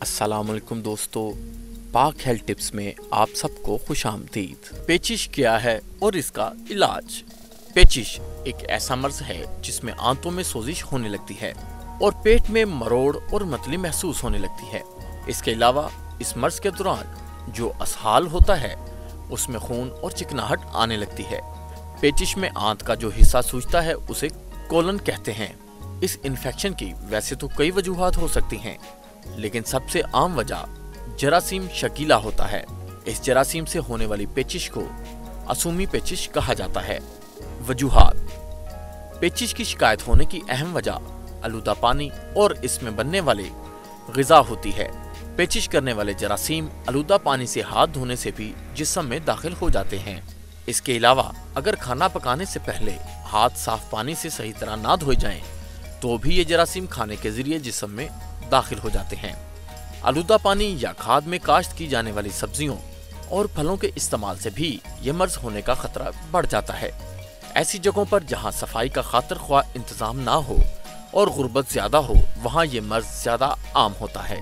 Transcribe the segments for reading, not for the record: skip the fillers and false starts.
अस्सलामुअलैकुम दोस्तों, पाक हेल्थ टिप्स में आप सबको खुशामदीद। पेचिश क्या है और इसका इलाज। पेचिश एक ऐसा मर्ज है जिसमें आंतों में सोजिश होने लगती है और पेट में मरोड़ और मतली महसूस होने लगती है। इसके अलावा इस मर्ज के दौरान जो असहाल होता है उसमें खून और चिकनाहट आने लगती है। पेचिश में आंत का जो हिस्सा सूजता है उसे कोलन कहते हैं। इस इन्फेक्शन की वैसे तो कई वजूहात हो सकती हैं, लेकिन सबसे आम वजह जरासीम शकीला होता है। इस जरासीम से होने वाली पेचिश को असूमी पेचिश कहा जाता है। वजूहात। पेचिश की शिकायत होने की अहम वजह आलूदा पानी और इसमें बनने वाले ग़िज़ा होती है। पेचिश करने वाले जरासीम आलूदा पानी से हाथ धोने से भी जिस्म में दाखिल हो जाते हैं। इसके अलावा अगर खाना पकाने से पहले हाथ साफ पानी से सही तरह ना धोए जाएं, तो भी ये जरासीम खाने के जरिए जिस्म में दाखिल हो जाते हैं। आलूदा पानी या खाद में काश्त की जाने वाली सब्जियों और फलों के इस्तेमाल से भी ये मर्ज होने का खतरा बढ़ जाता है। ऐसी जगहों पर जहां सफाई का खातिर ख्वाह इंतजाम ना हो और गुर्बत ज्यादा हो, वहां ये मर्ज ज्यादा आम होता है।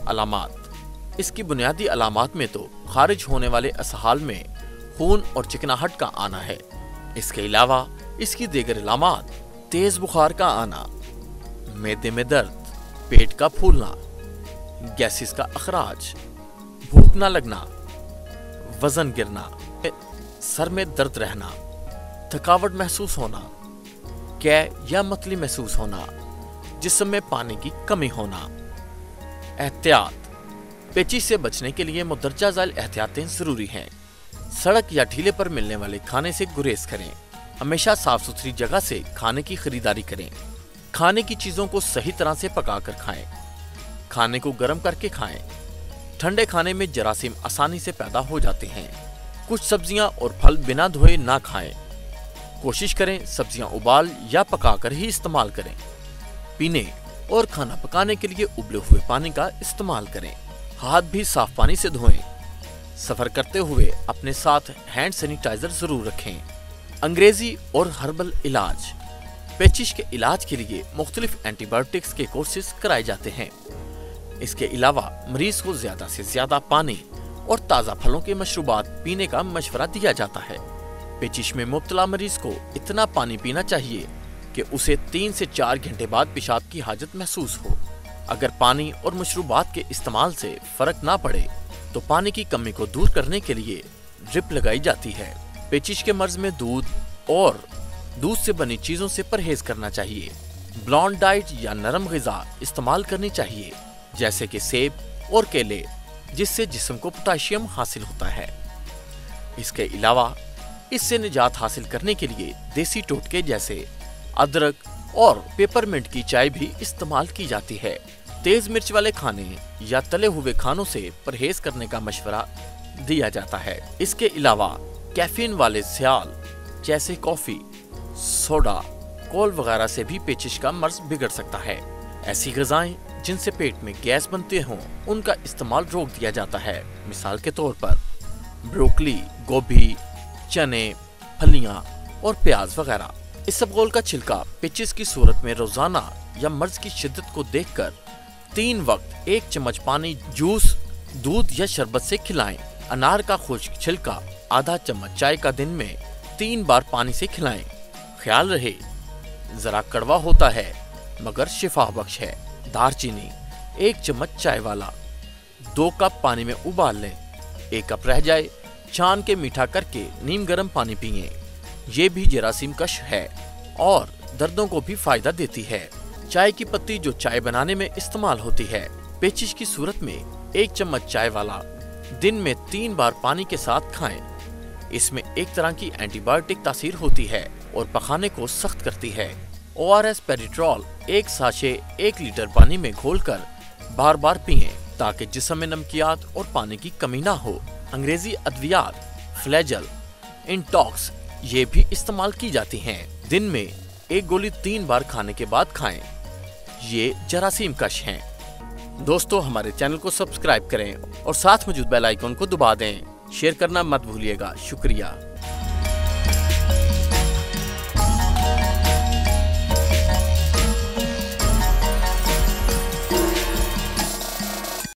अलामात। इसकी बुनियादी अलामात में तो खारिज होने वाले असहाल में खून और चिकनाहट का आना है। इसके अलावा इसकी दीगर अलामात तेज बुखार का आना, मैदे में दर्द, पेट का फूलना, गैसेस का अखराज, भूख न लगना, वजन गिरना, सर में दर्द रहना, थकावट महसूस होना, कै या मतली महसूस होना, जिस्म में पानी की कमी होना। एहतियात। पेचिश से बचने के लिए मुंदरजा झैल एहतियातें जरूरी हैं। सड़क या ठेले पर मिलने वाले खाने से गुरेज करें। हमेशा साफ सुथरी जगह से खाने की खरीदारी करें। खाने की चीजों को सही तरह से पकाकर खाएं। खाने को गर्म करके खाएं। ठंडे खाने में जरासीम आसानी से पैदा हो जाते हैं। कुछ सब्जियां और फल बिना धोए ना खाएं। कोशिश करें सब्जियां उबाल या पकाकर ही इस्तेमाल करें। पीने और खाना पकाने के लिए उबले हुए पानी का इस्तेमाल करें। हाथ भी साफ पानी से धोएं। सफर करते हुए अपने साथ हैंड सैनिटाइजर जरूर रखें। अंग्रेजी और हर्बल इलाज। पेचिश के इलाज के लिए मुख्तलिफ एंटीबायोटिक्स के कोर्सेज कराए जाते हैं। इसके अलावा मरीज को ज्यादा से ज्यादा पानी और ताज़ा फलों के मशरूबात पीने का मशवरा दिया जाता है। पेचिश में मुब्तला मरीज को इतना पानी पीना चाहिए कि उसे 3 से 4 घंटे बाद पेशाब की हाजत महसूस हो। अगर पानी और मशरूबात के इस्तेमाल से फर्क ना पड़े तो पानी की कमी को दूर करने के लिए ड्रिप लगाई जाती है। पेचिश के मर्ज में दूध और दूध से बनी चीजों से परहेज करना चाहिए। ब्लॉन्ड डाइट या नरम ग़िज़ा इस्तेमाल करनी चाहिए, जैसे कि सेब और केले, जिससे जिस्म को पोटेशियम हासिल होता है। इसके अलावा इससे निजात हासिल करने के लिए देसी टोटके जैसे अदरक और पेपरमिंट की चाय भी इस्तेमाल की जाती है। तेज मिर्च वाले खाने या तले हुए खानों से परहेज करने का मशवरा दिया जाता है। इसके अलावा कैफीन वाले सियाल जैसे कॉफी, सोडा, कोल वगैरह से भी पेचिश का मर्ज बिगड़ सकता है। ऐसी ग़िज़ाएं जिनसे पेट में गैस बनते हों, उनका इस्तेमाल रोक दिया जाता है। मिसाल के तौर पर ब्रोकली, गोभी, चने, फलियां और प्याज वगैरह। इसबगोल का छिलका पेचिश की सूरत में रोजाना या मर्ज की शिद्दत को देखकर 3 वक्त 1 चम्मच पानी, जूस, दूध या शरबत से खिलाएं। अनार का खुश्क छिलका आधा चम्मच चाय का दिन में 3 बार पानी से खिलाएं। ख्याल रहे जरा कड़वा होता है मगर शिफा बख्श है। दारचीनी 1 चम्मच चाय वाला 2 कप पानी में उबाल लें। 1 कप रह जाए छान के मीठा करके नीम गर्म पानी पिए। ये भी जरासीम कश है और दर्दों को भी फायदा देती है। चाय की पत्ती जो चाय बनाने में इस्तेमाल होती है। पेचिश की सूरत में 1 चम्मच चाय वाला दिन में 3 बार पानी के साथ खाएं। इसमें एक तरह की एंटीबायोटिक तासीर होती है और पखाने को सख्त करती है। ORS पेरिट्रॉल 1 साशे 1 लीटर पानी में घोलकर बार बार पिएं, ताकि जिस्म में नमकियात और पानी की कमी ना हो। अंग्रेजी अद्वियात, फ्लैजल, इंटॉक्स ये भी इस्तेमाल की जाती हैं। दिन में 1 गोली 3 बार खाने के बाद खाएं। ये जरासीम कश हैं। दोस्तों, हमारे चैनल को सब्सक्राइब करें और साथ मौजूद बेल आइकन को दबा दें। शेयर करना मत भूलिएगा। शुक्रिया।